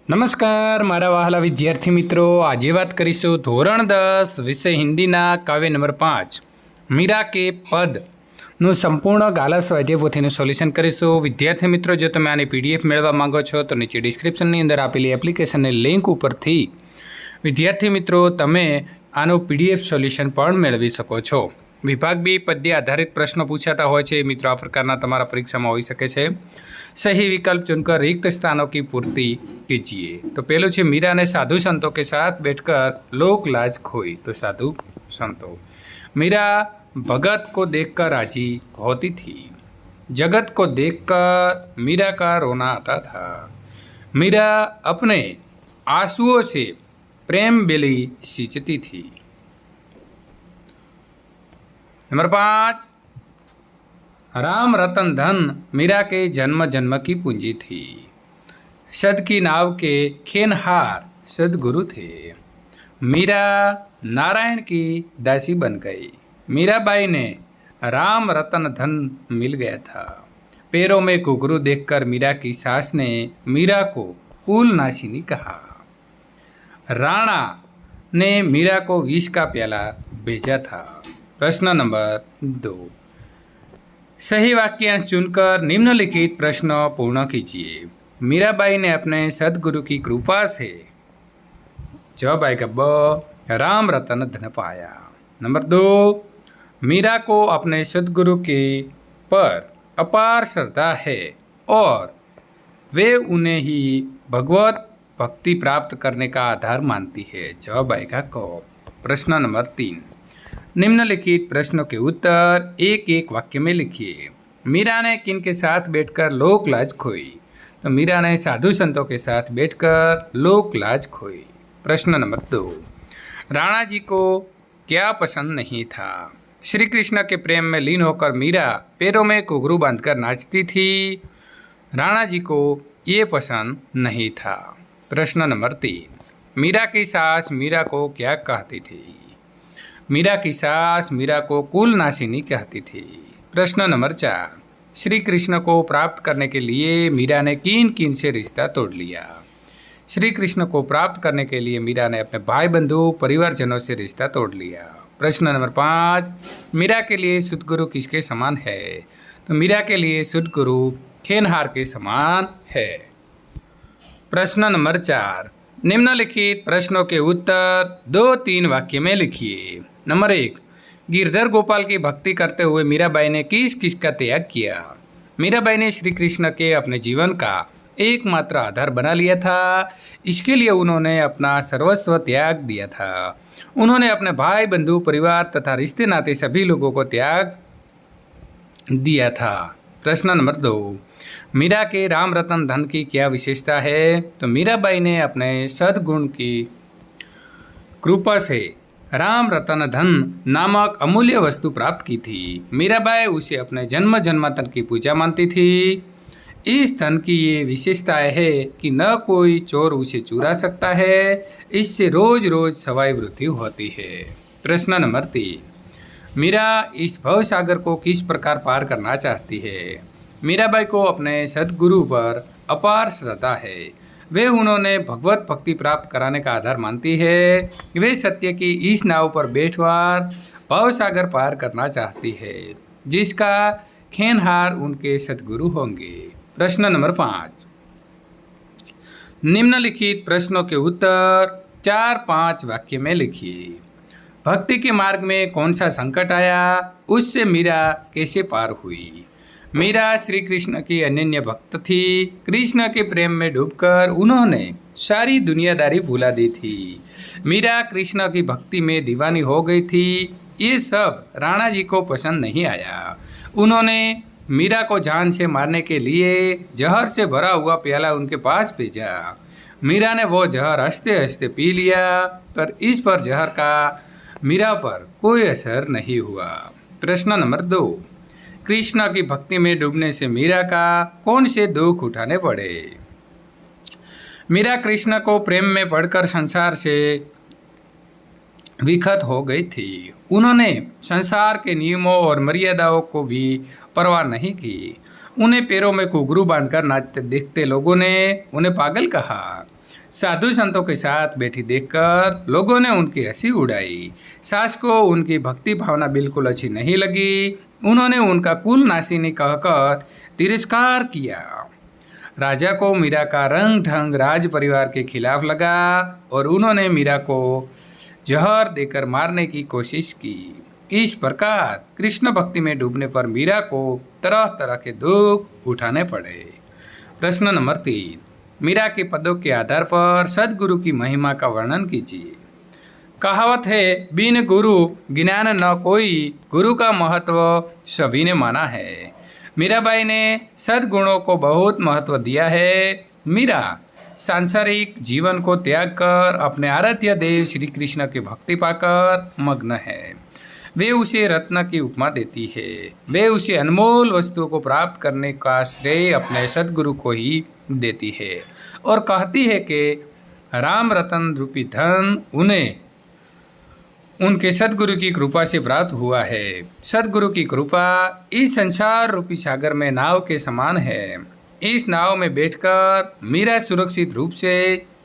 નમસ્કાર મારા વહાલા વિદ્યાર્થી મિત્રો, આજે વાત કરીશું ધોરણ 10 વિષય હિન્દીના કાવ્ય નંબર 5 મીરા કે પદનું સંપૂર્ણ ગાલા સ્વાધ્યાય પોથીનું સોલ્યુશન કરીશું। વિદ્યાર્થી મિત્રો, જો તમે આની પીડીએફ મેળવવા માંગો છો તો નીચે ડિસ્ક્રિપ્શનની અંદર આપેલી એપ્લિકેશનની લિંક ઉપરથી વિદ્યાર્થી મિત્રો તમે આનું પીડીએફ સોલ્યુશન પણ મેળવી શકો છો। વિભાગ બી પદ્ય આધારિત પ્રશ્નો પૂછાતા હોય છે મિત્રો, આ પ્રકારના તમારા પરીક્ષામાં હોઈ શકે છે। सही विकल्प चुनकर रिक्त स्थानों की पूर्ति कीजिए। तो पहलू है, मीरा ने साधु संतों के साथ बैठकर लोक लाज खोई। तो साधु संतों, मीरा भगत को देखकर राजी होती थी, जगत को देखकर मीरा का रोना आता था। मीरा अपने आंसुओं से प्रेम बेली सींचती थी। नंबर 5, राम रतन धन मीरा के जन्म जन्म की पूंजी थी। सद की नाव के खेनहार सदगुरु थे। मीरा नारायण की दासी बन गई। मीराबाई ने राम रतन धन मिल गया था। पैरों में घुघरू देखकर मीरा की सास ने मीरा को कुल नाशिनी कहा। राणा ने मीरा को विष का प्याला भेजा था। प्रश्न नंबर 2, सही वाक्य चुनकर निम्नलिखित प्रश्न पूर्ण कीजिए। मीराबाई ने अपने सदगुरु की कृपा से, जवाब आएगा ब, राम रतन धन पाया। नंबर 2, मीरा को अपने सदगुरु के पर अपार श्रद्धा है और वे उन्हें ही भगवत भक्ति प्राप्त करने का आधार मानती है। जवाब आएगा क। प्रश्न नंबर 3, निम्नलिखित प्रश्नों के उत्तर एक एक वाक्य में लिखिए। मीरा ने किन के साथ बैठकर लोक लाज खोई? तो मीरा ने साधु संतों के साथ बैठकर लोक लाज खोई। प्रश्न नंबर 2, राणा जी को क्या पसंद नहीं था? श्री कृष्ण के प्रेम में लीन होकर मीरा पैरों में घुघरू बांधकर नाचती थी। राणा जी को ये पसंद नहीं था। प्रश्न नंबर 3, मीरा की सास मीरा को क्या कहती थी? मीरा की सास मीरा को कुल नाशिनी कहती थी। प्रश्न नंबर 4, श्री कृष्ण को प्राप्त करने के लिए मीरा ने किन किन से रिश्ता तोड़ लिया? श्री कृष्ण को प्राप्त करने के लिए मीरा ने अपने भाई बंधु परिवारजनों से रिश्ता तोड़ लिया। प्रश्न नंबर 5, मीरा के लिए सद्गुरु किसके समान है? तो मीरा के लिए सद्गुरु खेनहार के समान है। प्रश्न नंबर 4, निम्नलिखित प्रश्नों के उत्तर 2-3 वाक्य में लिखिए। नंबर 1, गिरधर गोपाल की भक्ति करते हुए मीराबाई ने किस किस का त्याग किया? मीराबाई ने श्री कृष्ण के अपने जीवन का एकमात्र आधार बना लिया था। इसके लिए उन्होंने अपना सर्वस्व त्याग दिया था। उन्होंने अपने भाई बंधु परिवार तथा रिश्ते नाते सभी लोगों को त्याग दिया था। प्रश्न नंबर 2, मीरा के राम रतन धन की क्या विशेषता है? तो मीराबाई ने अपने सद्गुण की कृपा से राम रतन धन नामक अमूल्य वस्तु प्राप्त की थी। मीराबाई उसे अपने जन्म जन्मांतर की पूजा मानती थी। इस धन की ये विशेषताएं है कि न कोई चोर उसे चुरा सकता है। इससे रोज रोज सवाई वृद्धि होती है। प्रश्न नंबर 3, मीरा इस भवसागर को किस प्रकार पार करना चाहती है? मीराबाई को अपने सद्गुरु पर अपार श्रद्धा है। वे उन्होंने भगवत भक्ति प्राप्त कराने का आधार मानती है। वे सत्य की इस नाव पर बैठकर भवसागर पार करना चाहती है, जिसका खेनहार उनके सद्गुरु होंगे। प्रश्न नंबर 5, निम्नलिखित प्रश्नों के उत्तर 4-5 वाक्य में लिखिए। भक्ति के मार्ग में कौन सा संकट आया? उससे मीरा कैसे पार हुई? मीरा श्री कृष्ण की अनन्य भक्त थी। कृष्ण के प्रेम में डूबकर उन्होंने सारी दुनियादारी भुला दी थी। मीरा कृष्ण की भक्ति में दीवानी हो गई थी। ये सब राणा जी को पसंद नहीं आया। उन्होंने मीरा को जान से मारने के लिए जहर से भरा हुआ प्याला उनके पास भेजा। मीरा ने वो जहर हंसते हंसते पी लिया, पर इस पर जहर का मीरा पर कोई असर नहीं हुआ। प्रश्न नंबर 2, कृष्ण की भक्ति में डूबने से मीरा का कौन से दुख उठाने पड़े? मीरा कृष्ण को प्रेम में पड़कर संसार से विखत हो गई थी। उन्होंने संसार के नियमों और मर्यादाओं को भी परवाह नहीं की। उन्हें पैरों में घुंघरू बांधकर नाचते देखते लोगों ने उन्हें पागल कहा। साधु संतों के साथ बैठी देखकर लोगों ने उनकी हंसी उड़ाई। सास को उनकी भक्ति भावना बिल्कुल अच्छी नहीं लगी। उन्होंने उनका कुल नासिनी कहकर तिरस्कार किया। राजा को मीरा का रंग ढंग राज परिवार के खिलाफ लगा और उन्होंने मीरा को जहर देकर मारने की कोशिश की। इस प्रकार कृष्ण भक्ति में डूबने पर मीरा को तरह तरह के दुख उठाने पड़े। प्रश्न नंबर 3, मीरा के पदों के आधार पर सद्गुरु की महिमा का वर्णन कीजिए। कहावत है, बिन गुरु ज्ञान न कोई, गुरु का महत्व सभी ने माना है। मीराबाई ने सद्गुणों को बहुत महत्व दिया है। मीरा सांसारिक जीवन को त्याग कर अपने आराध्य देव श्री कृष्ण की भक्ति पाकर मग्न है। वे उसे रत्न की उपमा देती है। वे उसे अनमोल वस्तुओं को प्राप्त करने का श्रेय अपने सद्गुरु को ही देती है और कहती है कि राम रतन रूपी धन उन्हें उनके सद्गुरु की कृपा से प्राप्त हुआ है। सद्गुरु की कृपा इस संसार रूपी सागर में नाव के समान है। इस नाव में बैठकर मीरा सुरक्षित रूप से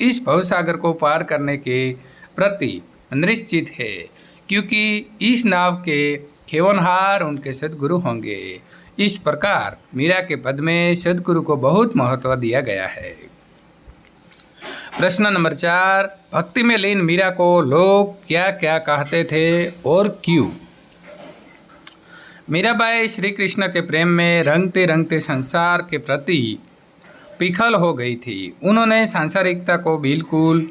इस भवसागर को पार करने के प्रति निश्चित है, क्योंकि इस नाव के खेवनहार उनके सद्गुरु होंगे। इस प्रकार मीरा के पद में सद्गुरु को बहुत महत्व दिया गया है। प्रश्न नंबर 4, भक्ति में लीन मीरा को लोग क्या क्या कहते थे और क्यों? मीराबाई श्री कृष्ण के प्रेम में रंगते रंगते संसार के प्रति विफल हो गई थी। उन्होंने सांसारिकता को बिल्कुल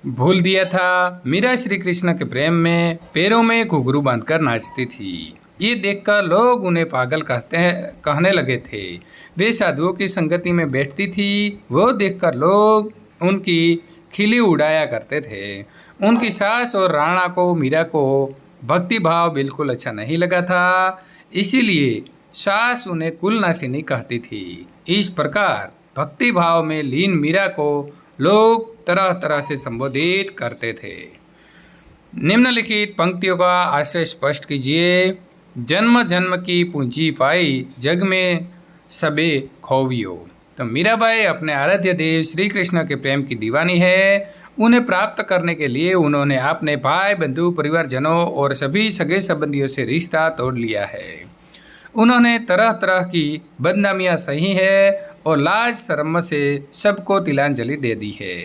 भूल दिया था। मीरा श्री कृष्ण के प्रेम में पैरों में घुंघरू बांधकर नाचती थी। ये देखकर लोग उन्हें पागल कहने लगे थे। वे साधुओं की संगति में बैठती थी। वो देखकर लोग उनकी खिल्ली उड़ाया करते थे। उनकी सास और राणा को मीरा को भक्ति भाव बिल्कुल अच्छा नहीं लगा था, इसीलिए सास उन्हें कुलनासिनी कहती थी। इस प्रकार भक्ति भाव में लीन मीरा को लोग तरह तरह से संबोधित करते थे। निम्नलिखित पंक्तियों का आशय स्पष्ट कीजिए। जन्म जन्म की पूंजी पाई, जग में सबे खोवियो। तो मीराबाई अपने आराध्य देव श्री कृष्ण के प्रेम की दीवानी है। उन्हें प्राप्त करने के लिए उन्होंने अपने भाई बंधु परिवारजनों और सभी सगे संबंधियों से रिश्ता तोड़ लिया है। उन्होंने तरह तरह की बदनामियां सही है और लाज शर्म से सबको तिलांजलि दे दी है।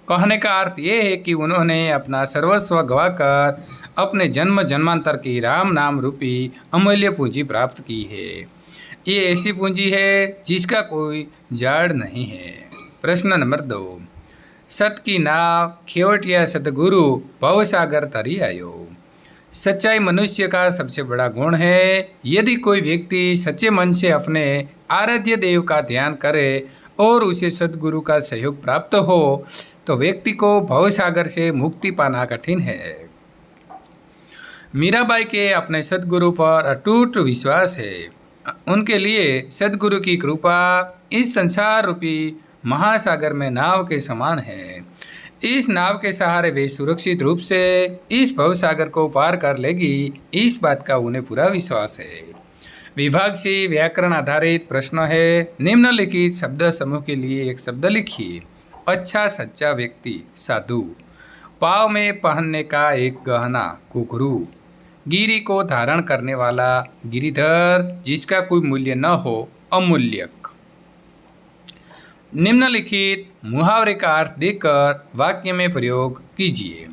कहने का अर्थ ये है कि उन्होंने अपना सर्वस्व गवाकर अपने जन्म जन्मांतर की राम नाम रूपी अमूल्य पूंजी प्राप्त की है। ये ऐसी पूंजी है जिसका कोई जाड़ नहीं है। प्रश्न नंबर 2, सत की नाव खेवटिया सतगुरु भवसागर तरी आयो। सच्चाई मनुष्य का सबसे बड़ा गुण है। यदि कोई व्यक्ति सच्चे मन से अपने आराध्य देव का ध्यान करे और उसे सद्गुरु का सहयोग प्राप्त हो तो व्यक्ति को भवसागर से मुक्ति पाना कठिन है। मीराबाई के अपने सद्गुरु पर अटूट विश्वास है। उनके लिए सद्गुरु की कृपा इस संसार रूपी महासागर में नाव के समान है। इस नाव के सहारे वे सुरक्षित रूप से इस भवसागर को पार कर लेगी, इस बात का उन्हें पूरा विश्वास है। विभाग से व्याकरण आधारित प्रश्न है। निम्नलिखित शब्द समूह के लिए एक शब्द लिखिए। अच्छा सच्चा व्यक्ति साधु, पाँव में पहनने का एक गहना घुंघरू, गिरी को धारण करने वाला गिरिधर, जिसका कोई मूल्य न हो अमूल्यक। निम्नलिखित मुहावरे का अर्थ देकर वाक्य में प्रयोग कीजिए।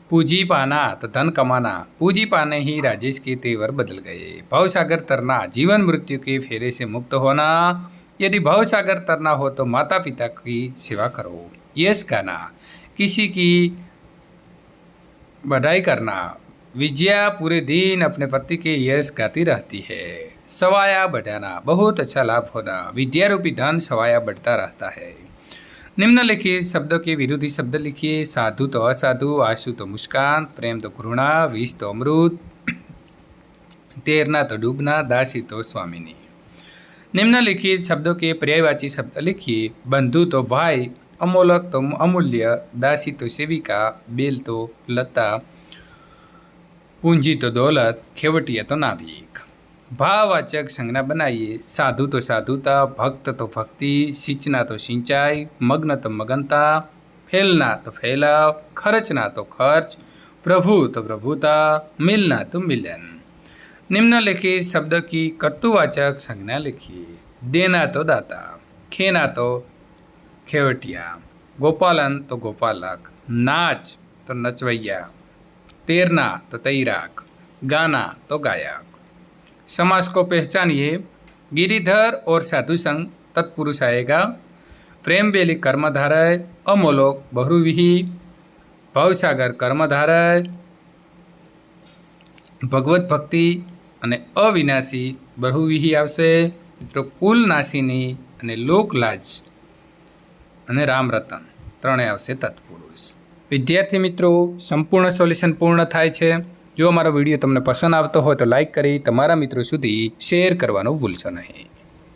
पूंजी पाना तो धन कमाना, पूंजी पाने ही राजेश के तेवर बदल गए। भवसागर तरना, जीवन मृत्यु के फेरे से मुक्त होना। यदि भवसागर तरना हो तो माता पिता की सेवा करो। यश गाना, किसी की बधाई करना। विजया पूरे दिन अपने पति के यश गाती रहती है। सवाया बढ़ाना, बहुत अच्छा लाभ होना। विद्या रूपी धन सवाया बढ़ता रहता है। निम्नलिखित शब्दों के विरोधी शब्द लिखिए। साधु तो असाधु, आंसू तो मुस्कान, प्रेम तो घृणा, विष तो अमृत, तैरना तो डूबना, दासी तो स्वामिनी। निम्नलिखित शब्दों के पर्यायवाची शब्द लिखिए। बंधु तो भाई, अमोलक तो अमूल्य, दासी तो सेविका, बेल तो लता, पूंजी तो दौलत, खेवटिया तो नाविक। भाववाचक संज्ञा बनाइए। साधु तो साधुता, भक्त तो भक्ति, सिंचना तो सिंचाई, मग्न तो मगनता, फैलना तो फैलाव, खर्चना तो खर्च, प्रभु तो प्रभुता, मिलना तो मिलन। निम्नलिखित शब्द की कर्तुवाचक संज्ञा लिखिए। देना तो दाता, खेना तो खेवटिया, गोपालन तो गोपालक, नाच तो नचवैया, तैरना तो तैराक, गाना तो गायक। समास को पहचानिए। गिरिधर और साधु संग तत्पुरुष आएगा। प्रेम बेली कर्मधारय, अमोलोक बहुव्रीहि, भवसागर कर्मधारय, भगवत भक्ति અને અવિનાશી બહુવ્રીહિ આવશે। મિત્રો કુલ નાશીની અને લોકલાજ અને રામ રતન ત્રણેય આવશે તત્પુરુષ। વિદ્યાર્થી મિત્રો, સંપૂર્ણ સોલ્યુશન પૂર્ણ થાય છે। જો અમારો વિડીયો તમને પસંદ આવતો હોય તો લાઈક કરી તમારા મિત્રો સુધી શેર કરવાનું ભૂલશો નહીં।